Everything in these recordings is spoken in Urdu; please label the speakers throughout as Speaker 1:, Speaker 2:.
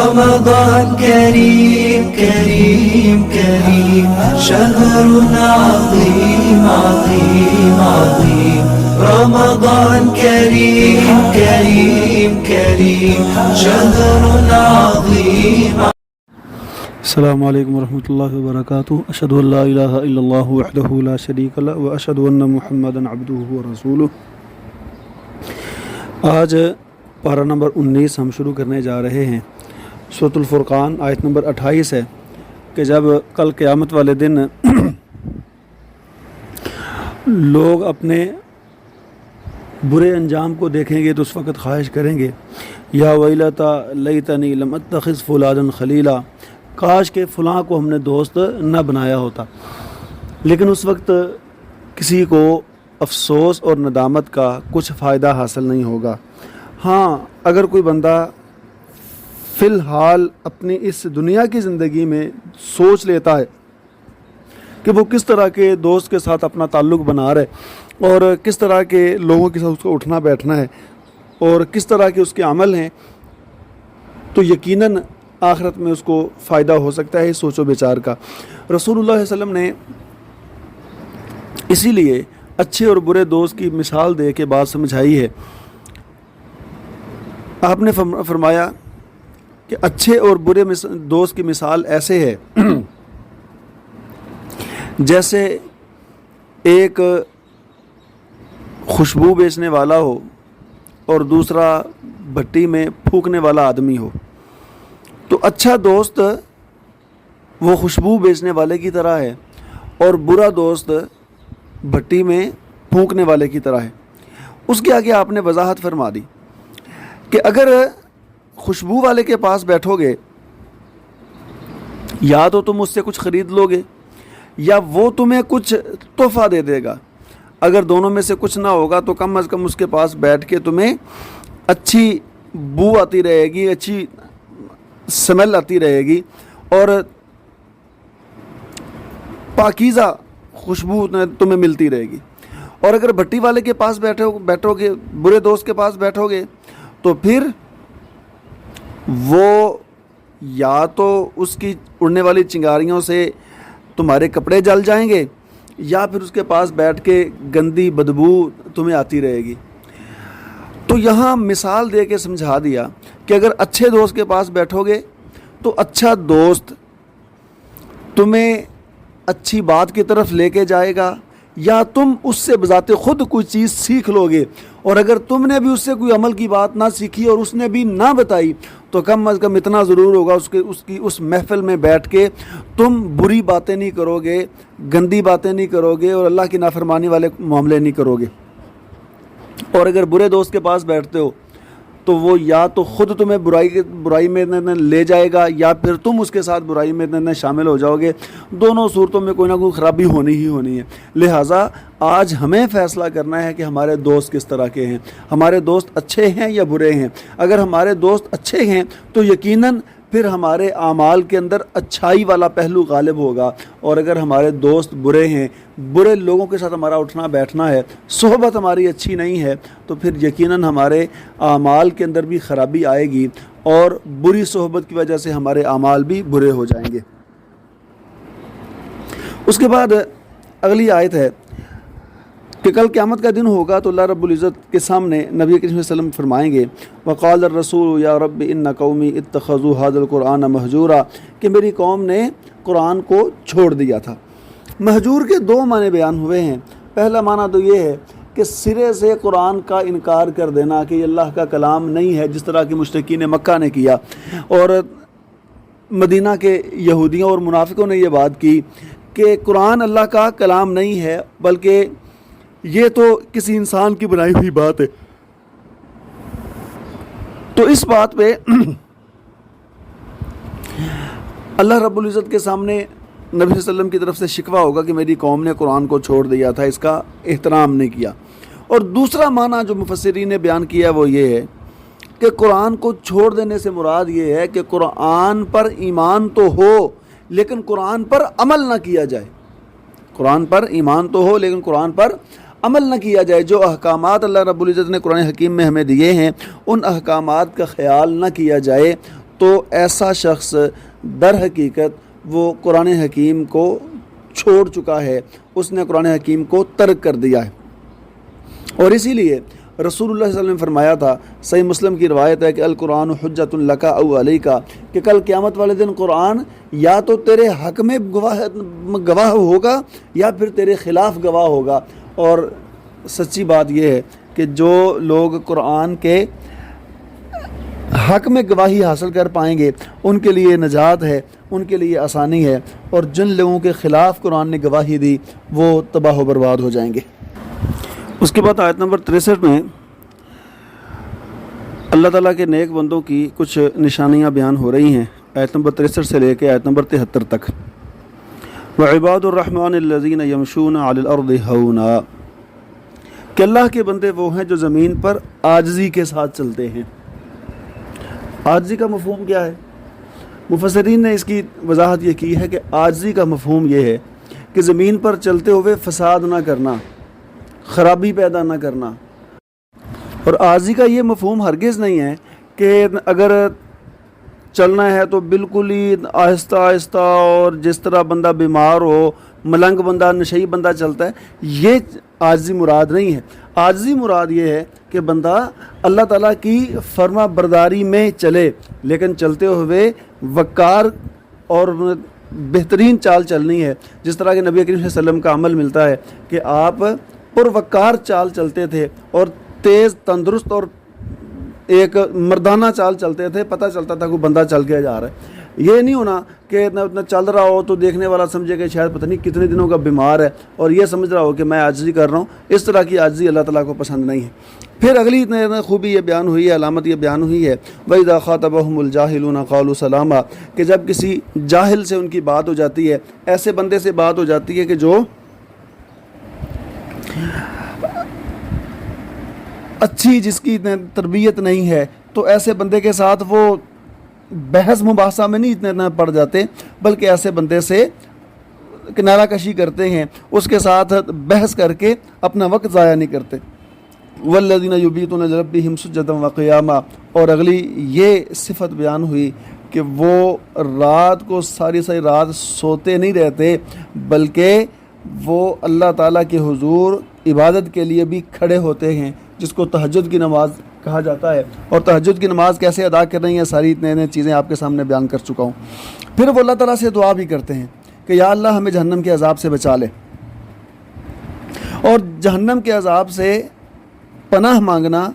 Speaker 1: رمضان كريم كريم كريم شهر عظيم عظيم عظيم رمضان كريم كريم كريم شهر عظيم.
Speaker 2: السلام علیکم ورحمۃ اللہ وبرکاتہ. اشہد ان لا الہ الا اللہ وحدہ لا شریک لہ واشہد ان محمدا عبدہ ورسولہ. آج پارہ نمبر 19 ہم شروع کرنے جا رہے ہیں. سورۃ الفرقان آیت نمبر 28 ہے کہ جب کل قیامت والے دن لوگ اپنے برے انجام کو دیکھیں گے تو اس وقت خواہش کریں گے یا ویلتا لیتنی لم اتخذ فلانا خلیلا، کاش کہ فلاں کو ہم نے دوست نہ بنایا ہوتا. لیکن اس وقت کسی کو افسوس اور ندامت کا کچھ فائدہ حاصل نہیں ہوگا. ہاں، اگر کوئی بندہ فی الحال اپنی اس دنیا کی زندگی میں سوچ لیتا ہے کہ وہ کس طرح کے دوست کے ساتھ اپنا تعلق بنا رہے اور کس طرح کے لوگوں کے ساتھ اس کو اٹھنا بیٹھنا ہے اور کس طرح کے اس کے عمل ہیں، تو یقیناً آخرت میں اس کو فائدہ ہو سکتا ہے اس سوچ و بچار کا. رسول اللہ صلی اللہ علیہ وسلم نے اسی لیے اچھے اور برے دوست کی مثال دے کے بات سمجھائی ہے. آپ نے فرمایا کہ اچھے اور برے دوست کی مثال ایسے ہے جیسے ایک خوشبو بیچنے والا ہو اور دوسرا بھٹی میں پھونکنے والا آدمی ہو. تو اچھا دوست وہ خوشبو بیچنے والے کی طرح ہے اور برا دوست بھٹی میں پھونکنے والے کی طرح ہے. اس کے آگے آپ نے وضاحت فرما دی کہ اگر خوشبو والے کے پاس بیٹھو گے یا تو تم اس سے کچھ خرید لو گے یا وہ تمہیں کچھ تحفہ دے دے گا. اگر دونوں میں سے کچھ نہ ہوگا تو کم از کم اس کے پاس بیٹھ کے تمہیں اچھی بو آتی رہے گی، اچھی سمیل آتی رہے گی اور پاکیزہ خوشبو تمہیں ملتی رہے گی. اور اگر بھٹی والے کے پاس بیٹھو گے، برے دوست کے پاس بیٹھو گے، تو پھر وہ یا تو اس کی اڑنے والی چنگاریوں سے تمہارے کپڑے جل جائیں گے یا پھر اس کے پاس بیٹھ کے گندی بدبو تمہیں آتی رہے گی. تو یہاں مثال دے کے سمجھا دیا کہ اگر اچھے دوست کے پاس بیٹھو گے تو اچھا دوست تمہیں اچھی بات کی طرف لے کے جائے گا یا تم اس سے بذات خود کوئی چیز سیکھ لو گے. اور اگر تم نے بھی اس سے کوئی عمل کی بات نہ سیکھی اور اس نے بھی نہ بتائی تو کم از کم اتنا ضرور ہوگا اس محفل میں بیٹھ کے تم بری باتیں نہیں کرو گے، گندی باتیں نہیں کرو گے اور اللہ کی نافرمانی والے معاملے نہیں کرو گے. اور اگر برے دوست کے پاس بیٹھتے ہو تو وہ یا تو خود تمہیں برائی میں لے جائے گا یا پھر تم اس کے ساتھ برائی میں شامل ہو جاؤ گے. دونوں صورتوں میں کوئی نہ کوئی خرابی ہونی ہی ہونی ہے. لہٰذا آج ہمیں فیصلہ کرنا ہے کہ ہمارے دوست کس طرح کے ہیں، ہمارے دوست اچھے ہیں یا برے ہیں. اگر ہمارے دوست اچھے ہیں تو یقیناً پھر ہمارے اعمال کے اندر اچھائی والا پہلو غالب ہوگا. اور اگر ہمارے دوست برے ہیں، برے لوگوں کے ساتھ ہمارا اٹھنا بیٹھنا ہے، صحبت ہماری اچھی نہیں ہے، تو پھر یقیناً ہمارے اعمال کے اندر بھی خرابی آئے گی اور بری صحبت کی وجہ سے ہمارے اعمال بھی برے ہو جائیں گے. اس کے بعد اگلی آیت ہے کہ کل قیامت کا دن ہوگا تو اللہ رب العزت کے سامنے نبی کریم صلی اللہ علیہ وسلم فرمائیں گے وقال الرسول یا رب ان قومی اتخذوا هذا القرآن مہجورا، کہ میری قوم نے قرآن کو چھوڑ دیا تھا. مہجور کے دو معنی بیان ہوئے ہیں. پہلا معنی تو یہ ہے کہ سرے سے قرآن کا انکار کر دینا کہ یہ اللہ کا کلام نہیں ہے، جس طرح کہ مشرکین مکہ نے کیا اور مدینہ کے یہودیوں اور منافقوں نے یہ بات کی کہ قرآن اللہ کا کلام نہیں ہے بلکہ یہ تو کسی انسان کی بنائی ہوئی بات ہے. تو اس بات پہ اللہ رب العزت کے سامنے نبی صلی اللہ علیہ وسلم کی طرف سے شکوہ ہوگا کہ میری قوم نے قرآن کو چھوڑ دیا تھا، اس کا احترام نہیں کیا. اور دوسرا معنی جو مفسرین نے بیان کیا وہ یہ ہے کہ قرآن کو چھوڑ دینے سے مراد یہ ہے کہ قرآن پر ایمان تو ہو لیکن قرآن پر عمل نہ کیا جائے. قرآن پر ایمان تو ہو لیکن قرآن پر عمل نہ کیا جائے. جو احکامات اللہ رب العزت نے قرآن حکیم میں ہمیں دیے ہیں ان احکامات کا خیال نہ کیا جائے تو ایسا شخص در حقیقت وہ قرآن حکیم کو چھوڑ چکا ہے، اس نے قرآن حکیم کو ترک کر دیا ہے۔ اور اسی لیے رسول اللہ صلی اللہ علیہ وسلم نے فرمایا تھا، صحیح مسلم کی روایت ہے کہ القرآن حجۃ لک او علیک، کہ کل قیامت والے دن قرآن یا تو تیرے حق میں گواہ ہوگا یا پھر تیرے خلاف گواہ ہوگا۔ اور سچی بات یہ ہے کہ جو لوگ قرآن کے حق میں گواہی حاصل کر پائیں گے ان کے لیے نجات ہے، ان کے لیے آسانی ہے، اور جن لوگوں کے خلاف قرآن نے گواہی دی وہ تباہ و برباد ہو جائیں گے۔ اس کے بعد آیت نمبر 63 میں اللہ تعالیٰ کے نیک بندوں کی کچھ نشانیاں بیان ہو رہی ہیں، آیت نمبر 63 سے لے کے آیت نمبر 73 تک۔ وعباد الرحمن الذین یمشون علی الارض ہونا، کہ اللہ کے بندے وہ ہیں جو زمین پر عاجزی کے ساتھ چلتے ہیں۔ عاجزی کا مفہوم کیا ہے؟ مفسرین نے اس کی وضاحت یہ کی ہے کہ عاجزی کا مفہوم یہ ہے کہ زمین پر چلتے ہوئے فساد نہ کرنا، خرابی پیدا نہ کرنا۔ اور عاجزی کا یہ مفہوم ہرگز نہیں ہے کہ اگر چلنا ہے تو بالکل ہی آہستہ آہستہ اور جس طرح بندہ بیمار ہو، ملنگ بندہ، نشئی بندہ چلتا ہے، یہ عاجزی مراد نہیں ہے۔ عاجزی مراد یہ ہے کہ بندہ اللہ تعالیٰ کی فرما برداری میں چلے، لیکن چلتے ہوئے وقار اور بہترین چال چلنی ہے، جس طرح کہ نبی کریم صلی اللہ علیہ وسلم کا عمل ملتا ہے کہ آپ پروقار چال چلتے تھے اور تیز، تندرست اور ایک مردانہ چال چلتے تھے، پتہ چلتا تھا کہ بندہ چل کے جا رہا ہے۔ یہ نہیں ہونا کہ اتنا چل رہا ہو تو دیکھنے والا سمجھے کہ شاید پتہ نہیں کتنے دنوں کا بیمار ہے اور یہ سمجھ رہا ہو کہ میں عاجزی کر رہا ہوں۔ اس طرح کی عاجزی اللہ تعالیٰ کو پسند نہیں ہے۔ پھر اگلی خوبی یہ بیان ہوئی ہے، علامت یہ بیان ہوئی ہے، وَإِذَا خَاطَبَهُمُ الْجَاهِلُونَ قَالُوا سَلَامًا، کہ جب کسی جاہل سے ان کی بات ہو جاتی ہے، ایسے بندے سے بات ہو جاتی ہے کہ جو اچھی، جس کی تربیت نہیں ہے، تو ایسے بندے کے ساتھ وہ بحث مباحثہ میں نہیں اتنا پڑ جاتے، بلکہ ایسے بندے سے کنارہ کشی کرتے ہیں، اس کے ساتھ بحث کر کے اپنا وقت ضائع نہیں کرتے۔ والذین یبیتون لربہم سجدا وقیاما، اور اگلی یہ صفت بیان ہوئی کہ وہ رات کو ساری رات سوتے نہیں رہتے، بلکہ وہ اللہ تعالیٰ کے حضور عبادت کے لیے بھی کھڑے ہوتے ہیں، جس کو تہجد کی نماز کہا جاتا ہے۔ اور تہجد کی نماز کیسے ادا کر رہی ہیں، ساری نئی چیزیں آپ کے سامنے بیان کر چکا ہوں۔ پھر وہ اللہ تعالیٰ سے دعا بھی کرتے ہیں کہ یا اللہ ہمیں جہنم کے عذاب سے بچا لے، اور جہنم کے عذاب سے پناہ مانگنا،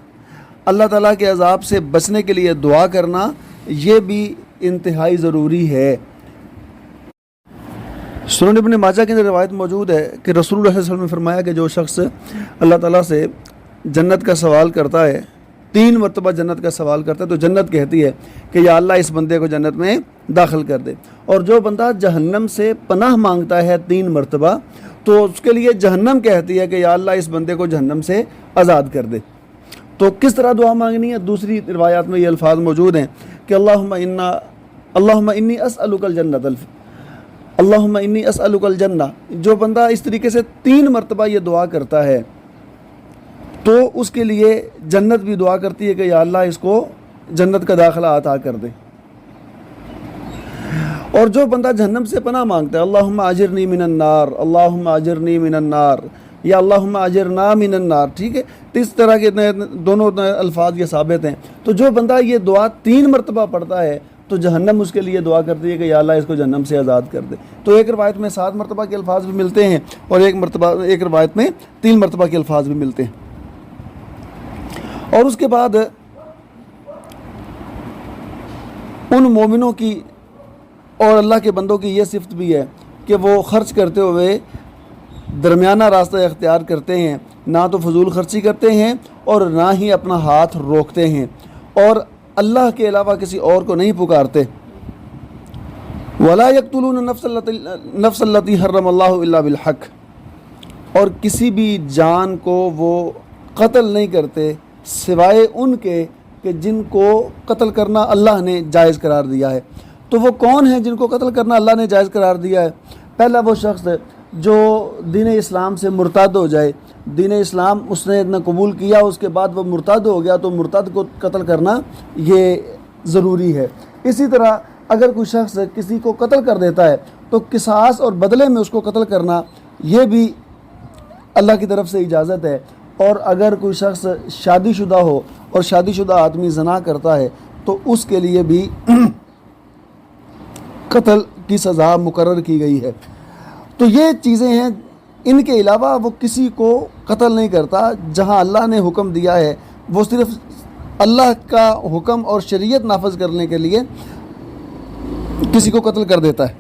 Speaker 2: اللہ تعالیٰ کے عذاب سے بچنے کے لیے دعا کرنا، یہ بھی انتہائی ضروری ہے۔ سنن ابن ماجہ کے اندر روایت موجود ہے کہ رسول اللہ صلی اللہ علیہ وسلم نے فرمایا کہ جو شخص اللہ تعالیٰ سے جنت کا سوال کرتا ہے، 3 مرتبہ جنت کا سوال کرتا ہے، تو جنت کہتی ہے کہ یا اللہ اس بندے کو جنت میں داخل کر دے۔ اور جو بندہ جہنم سے پناہ مانگتا ہے 3 مرتبہ، تو اس کے لیے جہنم کہتی ہے کہ یا اللہ اس بندے کو جہنم سے آزاد کر دے۔ تو کس طرح دعا مانگنی ہے؟ دوسری روایات میں یہ الفاظ موجود ہیں کہ اللہم انی اسألک الجنت، اللہم انی اسألک الجنہ۔ جو بندہ اس طریقے سے 3 مرتبہ یہ دعا کرتا ہے تو اس کے لیے جنت بھی دعا کرتی ہے کہ یا اللہ اس کو جنت کا داخلہ عطا کر دے۔ اور جو بندہ جہنم سے پناہ مانگتا ہے، اللہم اجرنی من النار، اللہم اجرنی من النار، یا اللہم اجرنا من النار، ٹھیک ہے، تو اس طرح کے دونوں الفاظ یہ ثابت ہیں۔ تو جو بندہ یہ دعا 3 مرتبہ پڑھتا ہے تو جہنم اس کے لیے دعا کرتی ہے کہ یا اللہ اس کو جہنم سے آزاد کر دے۔ تو ایک روایت میں 7 مرتبہ کے الفاظ بھی ملتے ہیں اور ایک روایت میں 3 مرتبہ کے الفاظ بھی ملتے ہیں۔ اور اس کے بعد ان مومنوں کی اور اللہ کے بندوں کی یہ صفت بھی ہے کہ وہ خرچ کرتے ہوئے درمیانہ راستہ اختیار کرتے ہیں، نہ تو فضول خرچی کرتے ہیں اور نہ ہی اپنا ہاتھ روکتے ہیں، اور اللہ کے علاوہ کسی اور کو نہیں پکارتے۔ وَلَا يَقْتُلُونَ النَّفْسَ الَّتِي حَرَّمَ اللَّهُ إِلَّا بِالْحَقِّ، اور کسی بھی جان کو وہ قتل نہیں کرتے سوائے ان کے کہ جن کو قتل کرنا اللہ نے جائز قرار دیا ہے۔ تو وہ کون ہیں جن کو قتل کرنا اللہ نے جائز قرار دیا ہے؟ پہلا وہ شخص جو دین اسلام سے مرتد ہو جائے، دین اسلام اس نے اتنا قبول کیا، اس کے بعد وہ مرتد ہو گیا، تو مرتد کو قتل کرنا یہ ضروری ہے۔ اسی طرح اگر کوئی شخص کسی کو قتل کر دیتا ہے تو قصاص اور بدلے میں اس کو قتل کرنا یہ بھی اللہ کی طرف سے اجازت ہے۔ اور اگر کوئی شخص شادی شدہ ہو اور شادی شدہ آدمی زنا کرتا ہے تو اس کے لیے بھی قتل کی سزا مقرر کی گئی ہے۔ تو یہ چیزیں ہیں، ان کے علاوہ وہ کسی کو قتل نہیں کرتا۔ جہاں اللہ نے حکم دیا ہے وہ صرف اللہ کا حکم اور شریعت نافذ کرنے کے لیے کسی کو قتل کر دیتا ہے۔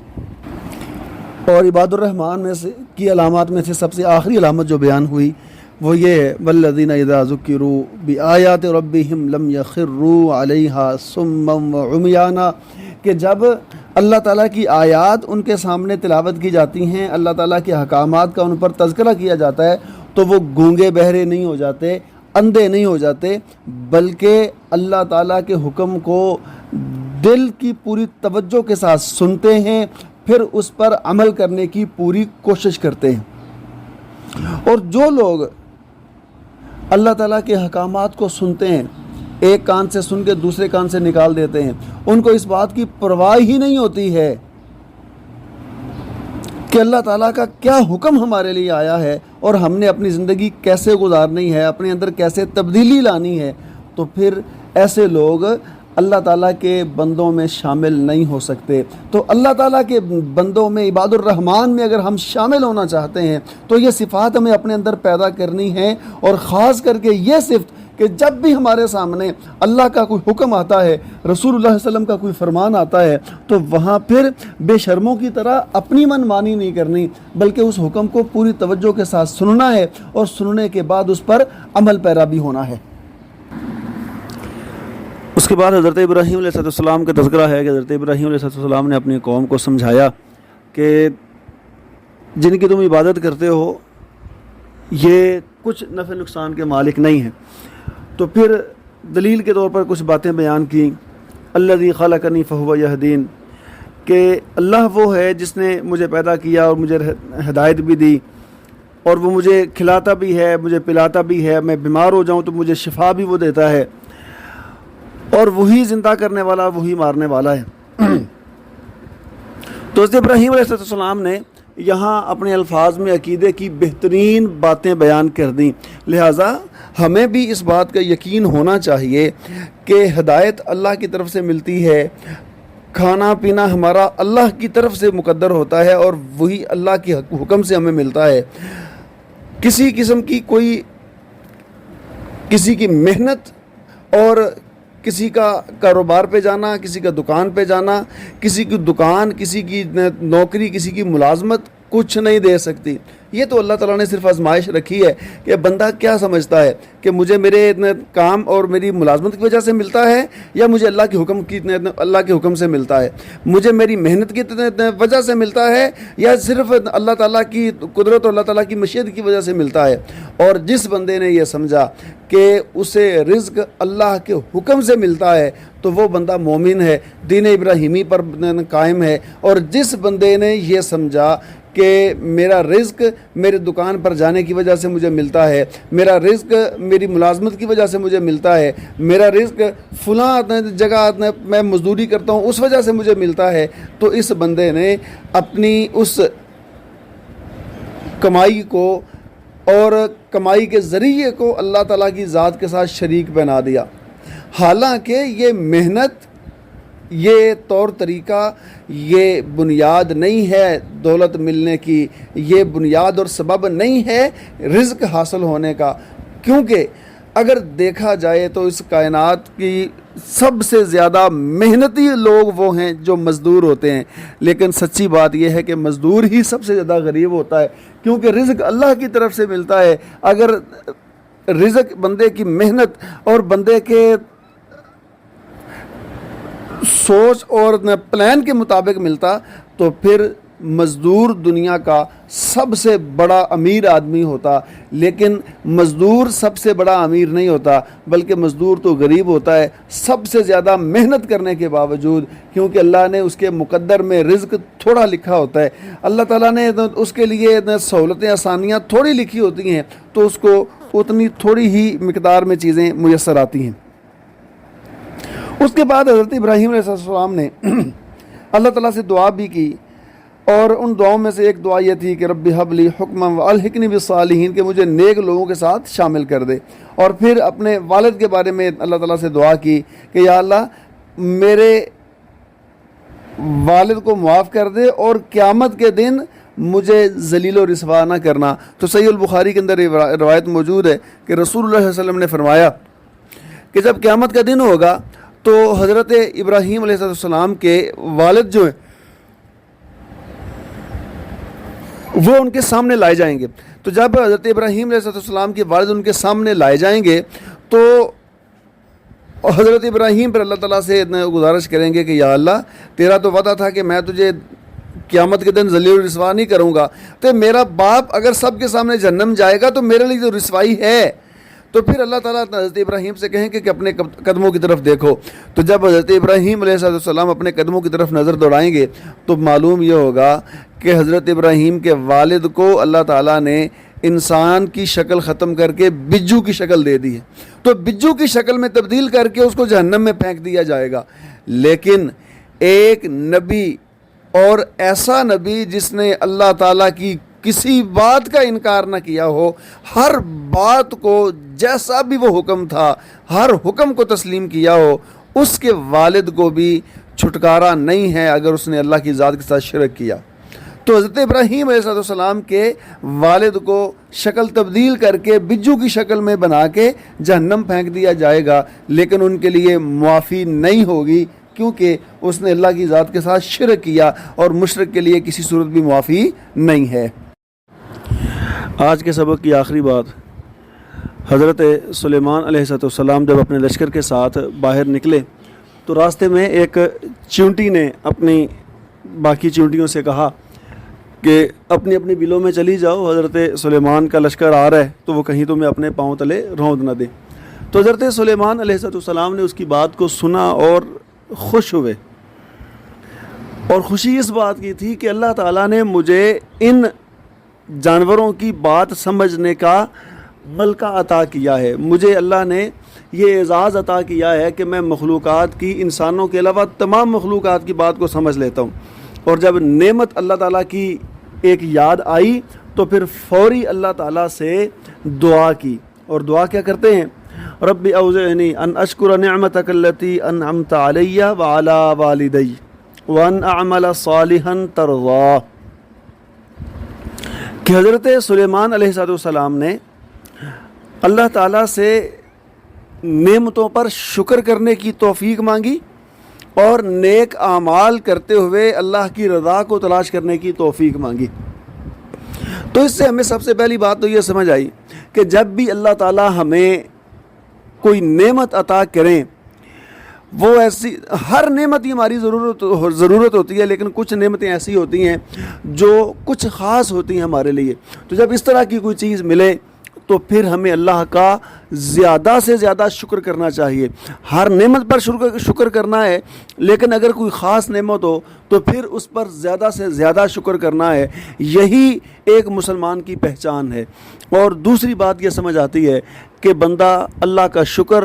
Speaker 2: اور عباد الرحمن میں سے کی علامات میں سے سب سے آخری علامت جو بیان ہوئی وہ یہ ہے والذین اذا ذکروا بآیات ربہم لم یخروا علیہا صما وعمیانا، کہ جب اللہ تعالیٰ کی آیات ان کے سامنے تلاوت کی جاتی ہیں، اللہ تعالیٰ کے احکامات کا ان پر تذکرہ کیا جاتا ہے تو وہ گونگے بہرے نہیں ہو جاتے، اندھے نہیں ہو جاتے، بلکہ اللہ تعالیٰ کے حکم کو دل کی پوری توجہ کے ساتھ سنتے ہیں، پھر اس پر عمل کرنے کی پوری کوشش کرتے ہیں۔ اور جو لوگ اللہ تعالیٰ کے احکامات کو سنتے ہیں، ایک کان سے سن کے دوسرے کان سے نکال دیتے ہیں، ان کو اس بات کی پرواہ ہی نہیں ہوتی ہے کہ اللہ تعالیٰ کا کیا حکم ہمارے لیے آیا ہے اور ہم نے اپنی زندگی کیسے گزارنی ہے، اپنے اندر کیسے تبدیلی لانی ہے، تو پھر ایسے لوگ اللہ تعالیٰ کے بندوں میں شامل نہیں ہو سکتے۔ تو اللہ تعالیٰ کے بندوں میں، عباد الرحمن میں اگر ہم شامل ہونا چاہتے ہیں تو یہ صفات ہمیں اپنے اندر پیدا کرنی ہے، اور خاص کر کے یہ صفت کہ جب بھی ہمارے سامنے اللہ کا کوئی حکم آتا ہے، رسول اللہ صلی اللہ علیہ وسلم کا کوئی فرمان آتا ہے، تو وہاں پھر بے شرموں کی طرح اپنی من مانی نہیں کرنی، بلکہ اس حکم کو پوری توجہ کے ساتھ سننا ہے، اور سننے کے بعد اس پر عمل پیرا بھی ہونا ہے۔ اس کے بعد حضرت ابراہیم علیہ السلام کا تذکرہ ہے کہ حضرت ابراہیم علیہ السلام نے اپنی قوم کو سمجھایا کہ جن کی تم عبادت کرتے ہو یہ کچھ نفع نقصان کے مالک نہیں ہیں۔ تو پھر دلیل کے طور پر کچھ باتیں بیان کی، الذی خلقنی فہو یہدین، کہ اللہ وہ ہے جس نے مجھے پیدا کیا اور مجھے ہدایت بھی دی، اور وہ مجھے کھلاتا بھی ہے، مجھے پلاتا بھی ہے، میں بیمار ہو جاؤں تو مجھے شفا بھی وہ دیتا ہے، اور وہی زندہ کرنے والا، وہی مارنے والا ہے۔ تو حضرت ابراہیم علیہ السلام نے یہاں اپنے الفاظ میں عقیدے کی بہترین باتیں بیان کر دیں، لہٰذا ہمیں بھی اس بات کا یقین ہونا چاہیے کہ ہدایت اللہ کی طرف سے ملتی ہے، کھانا پینا ہمارا اللہ کی طرف سے مقدر ہوتا ہے، اور وہی اللہ کے حکم سے ہمیں ملتا ہے۔ کسی قسم کی کوئی کسی کی محنت اور کسی کا کاروبار پہ جانا، کسی کا دکان پہ جانا، کسی کی دکان، کسی کی نوکری، کسی کی ملازمت کچھ نہیں دے سکتی۔ یہ تو اللہ تعالیٰ نے صرف آزمائش رکھی ہے کہ بندہ کیا سمجھتا ہے کہ مجھے میرے کام اور میری ملازمت کی وجہ سے ملتا ہے، یا مجھے اللہ کے حکم سے ملتا ہے، مجھے میری محنت کی وجہ سے ملتا ہے، یا صرف اللہ تعالیٰ کی قدرت اور اللہ تعالیٰ کی مشیت کی وجہ سے ملتا ہے۔ اور جس بندے نے یہ سمجھا کہ اسے رزق اللہ کے حکم سے ملتا ہے تو وہ بندہ مومن ہے، دین ابراہیمی پر قائم ہے۔ اور جس بندے نے یہ سمجھا کہ میرا رزق میرے دکان پر جانے کی وجہ سے مجھے ملتا ہے، میرا رزق میری ملازمت کی وجہ سے مجھے ملتا ہے، میرا رزق فلاں جگہ میں مزدوری کرتا ہوں اس وجہ سے مجھے ملتا ہے، تو اس بندے نے اپنی اس کمائی کو اور کمائی کے ذریعے کو اللہ تعالیٰ کی ذات کے ساتھ شریک بنا دیا۔ حالانکہ یہ محنت، یہ طور طریقہ، یہ بنیاد نہیں ہے دولت ملنے کی، یہ بنیاد اور سبب نہیں ہے رزق حاصل ہونے کا، کیونکہ اگر دیکھا جائے تو اس کائنات کی سب سے زیادہ محنتی لوگ وہ ہیں جو مزدور ہوتے ہیں، لیکن سچی بات یہ ہے کہ مزدور ہی سب سے زیادہ غریب ہوتا ہے، کیونکہ رزق اللہ کی طرف سے ملتا ہے۔ اگر رزق بندے کی محنت اور بندے کے سوچ اور پلان کے مطابق ملتا تو پھر مزدور دنیا کا سب سے بڑا امیر آدمی ہوتا، لیکن مزدور سب سے بڑا امیر نہیں ہوتا، بلکہ مزدور تو غریب ہوتا ہے سب سے زیادہ محنت کرنے کے باوجود، کیونکہ اللہ نے اس کے مقدر میں رزق تھوڑا لکھا ہوتا ہے، اللہ تعالیٰ نے اس کے لیے سہولتیں آسانیاں تھوڑی لکھی ہوتی ہیں، تو اس کو اتنی تھوڑی ہی مقدار میں چیزیں میسر آتی ہیں۔ اس کے بعد حضرت ابراہیم علیہ السلام نے اللہ تعالیٰ سے دعا بھی کی، اور ان دعاؤں میں سے ایک دعا یہ تھی کہ رب ہب لی حکما والحقنی بالصالحین، کہ مجھے نیک لوگوں کے ساتھ شامل کر دے۔ اور پھر اپنے والد کے بارے میں اللہ تعالیٰ سے دعا کی کہ یا اللہ میرے والد کو معاف کر دے اور قیامت کے دن مجھے ذلیل و رسوا نہ کرنا۔ تو صحیح البخاری کے اندر روایت موجود ہے کہ رسول اللہ صلی اللہ علیہ وسلم نے فرمایا کہ جب قیامت کا دن ہوگا تو حضرت ابراہیم علیہ السلام کے والد جو ہیں وہ ان کے سامنے لائے جائیں گے۔ تو جب حضرت ابراہیم علیہ السلام کے والد ان کے سامنے لائے جائیں گے تو حضرت ابراہیم پر اللہ تعالیٰ سے گزارش کریں گے کہ یا اللہ تیرا تو وعدہ تھا کہ میں تجھے قیامت کے دن ذلیل و رسوا نہیں کروں گا، تو میرا باپ اگر سب کے سامنے جہنم جائے گا تو میرے لیے تو رسوائی ہے۔ تو پھر اللہ تعالیٰ حضرت ابراہیم سے کہیں کہ اپنے قدموں کی طرف دیکھو۔ تو جب حضرت ابراہیم علیہ السلام اپنے قدموں کی طرف نظر دوڑائیں گے تو معلوم یہ ہوگا کہ حضرت ابراہیم کے والد کو اللہ تعالیٰ نے انسان کی شکل ختم کر کے بجو کی شکل دے دی ہے، تو بجو کی شکل میں تبدیل کر کے اس کو جہنم میں پھینک دیا جائے گا۔ لیکن ایک نبی، اور ایسا نبی جس نے اللہ تعالیٰ کی کسی بات کا انکار نہ کیا ہو، ہر بات کو جیسا بھی وہ حکم تھا ہر حکم کو تسلیم کیا ہو، اس کے والد کو بھی چھٹکارا نہیں ہے اگر اس نے اللہ کی ذات کے ساتھ شرک کیا۔ تو حضرت ابراہیم علیہ السلام کے والد کو شکل تبدیل کر کے بجو کی شکل میں بنا کے جہنم پھینک دیا جائے گا، لیکن ان کے لیے معافی نہیں ہوگی کیونکہ اس نے اللہ کی ذات کے ساتھ شرک کیا، اور مشرک کے لیے کسی صورت بھی معافی نہیں ہے۔ آج کے سبق کی آخری بات، حضرت سلیمان علیہ السلام جب اپنے لشکر کے ساتھ باہر نکلے تو راستے میں ایک چیونٹی نے اپنی باقی چیونٹیوں سے کہا کہ اپنی اپنی بلوں میں چلی جاؤ، حضرت سلیمان کا لشکر آ رہا ہے تو وہ کہیں تمہیں اپنے پاؤں تلے روند نہ دے۔ تو حضرت سلیمان علیہ السلام نے اس کی بات کو سنا اور خوش ہوئے، اور خوشی اس بات کی تھی کہ اللہ تعالیٰ نے مجھے ان جانوروں کی بات سمجھنے کا ملکہ عطا کیا ہے، مجھے اللہ نے یہ اعزاز عطا کیا ہے کہ میں مخلوقات کی، انسانوں کے علاوہ تمام مخلوقات کی بات کو سمجھ لیتا ہوں۔ اور جب نعمت اللہ تعالیٰ کی ایک یاد آئی تو پھر فوری اللہ تعالیٰ سے دعا کی، اور دعا کیا کرتے ہیں؟ رب اوزعنی ان اشکر نعمتک التی انعمت علی وعلی والدی وان اعمل صالحا ترضاه، کہ حضرت سلیمان علیہ السلام نے اللہ تعالیٰ سے نعمتوں پر شکر کرنے کی توفیق مانگی اور نیک اعمال کرتے ہوئے اللہ کی رضا کو تلاش کرنے کی توفیق مانگی۔ تو اس سے ہمیں سب سے پہلی بات تو یہ سمجھ آئی کہ جب بھی اللہ تعالیٰ ہمیں کوئی نعمت عطا کریں، وہ ایسی ہر نعمت ہی ہماری ضرورت ہوتی ہے، لیکن کچھ نعمتیں ایسی ہوتی ہیں جو کچھ خاص ہوتی ہیں ہمارے لیے۔ تو جب اس طرح کی کوئی چیز ملے تو پھر ہمیں اللہ کا زیادہ سے زیادہ شکر کرنا چاہیے۔ ہر نعمت پر شکر کرنا ہے، لیکن اگر کوئی خاص نعمت ہو تو پھر اس پر زیادہ سے زیادہ شکر کرنا ہے۔ یہی ایک مسلمان کی پہچان ہے۔ اور دوسری بات یہ سمجھ آتی ہے کہ بندہ اللہ کا شکر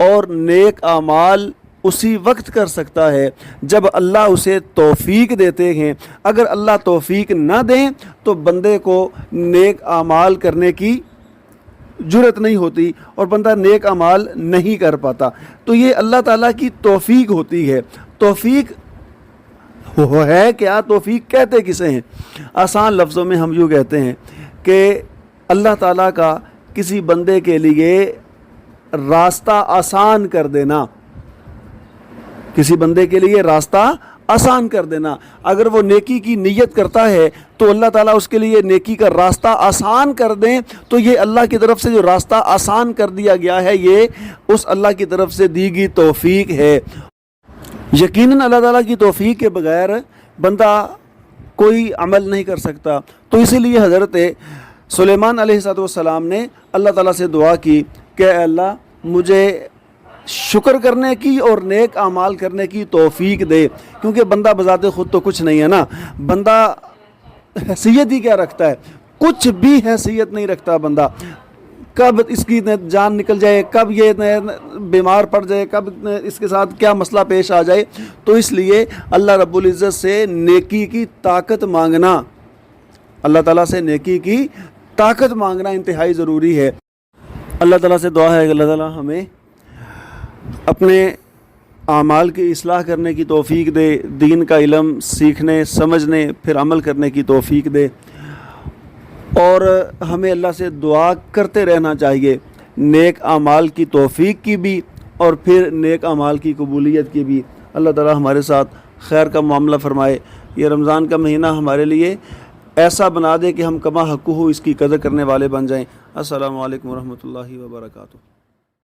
Speaker 2: اور نیک اعمال اسی وقت کر سکتا ہے جب اللہ اسے توفیق دیتے ہیں۔ اگر اللہ توفیق نہ دیں تو بندے کو نیک اعمال کرنے کی جرت نہیں ہوتی اور بندہ نیک اعمال نہیں کر پاتا۔ تو یہ اللہ تعالیٰ کی توفیق ہوتی ہے۔ توفیق ہے کیا؟ توفیق کہتے کسے ہیں؟ آسان لفظوں میں ہم یوں کہتے ہیں کہ اللہ تعالیٰ کا کسی بندے کے لیے راستہ آسان کر دینا، کسی بندے کے لیے راستہ آسان کر دینا۔ اگر وہ نیکی کی نیت کرتا ہے تو اللہ تعالیٰ اس کے لیے نیکی کا راستہ آسان کر دیں، تو یہ اللہ کی طرف سے جو راستہ آسان کر دیا گیا ہے یہ اس اللہ کی طرف سے دی گئی توفیق ہے۔ یقیناً اللہ تعالیٰ کی توفیق کے بغیر بندہ کوئی عمل نہیں کر سکتا۔ تو اسی لیے حضرت سلیمان علیہ السلام نے اللہ تعالیٰ سے دعا کی کہ اے اللہ مجھے شکر کرنے کی اور نیک اعمال کرنے کی توفیق دے، کیونکہ بندہ بذات خود تو کچھ نہیں ہے نا، بندہ حیثیت ہی کیا رکھتا ہے؟ کچھ بھی حیثیت نہیں رکھتا بندہ۔ کب اس کی جان نکل جائے، کب یہ بیمار پڑ جائے، کب اس کے ساتھ کیا مسئلہ پیش آ جائے. تو اس لیے اللہ رب العزت سے نیکی کی طاقت مانگنا، اللہ تعالیٰ سے نیکی کی طاقت مانگنا انتہائی ضروری ہے. اللہ تعالیٰ سے دعا ہے کہ اللہ تعالیٰ ہمیں اپنے اعمال کی اصلاح کرنے کی توفیق دے، دین کا علم سیکھنے، سمجھنے، پھر عمل کرنے کی توفیق دے. اور ہمیں اللہ سے دعا کرتے رہنا چاہیے نیک اعمال کی توفیق کی بھی اور پھر نیک اعمال کی قبولیت کی بھی. اللہ تعالیٰ ہمارے ساتھ خیر کا معاملہ فرمائے. یہ رمضان کا مہینہ ہمارے لیے ایسا بنا دے کہ ہم کما حقہ اس کی قدر کرنے والے بن جائیں. السلام علیکم ورحمۃ اللہ وبرکاتہ.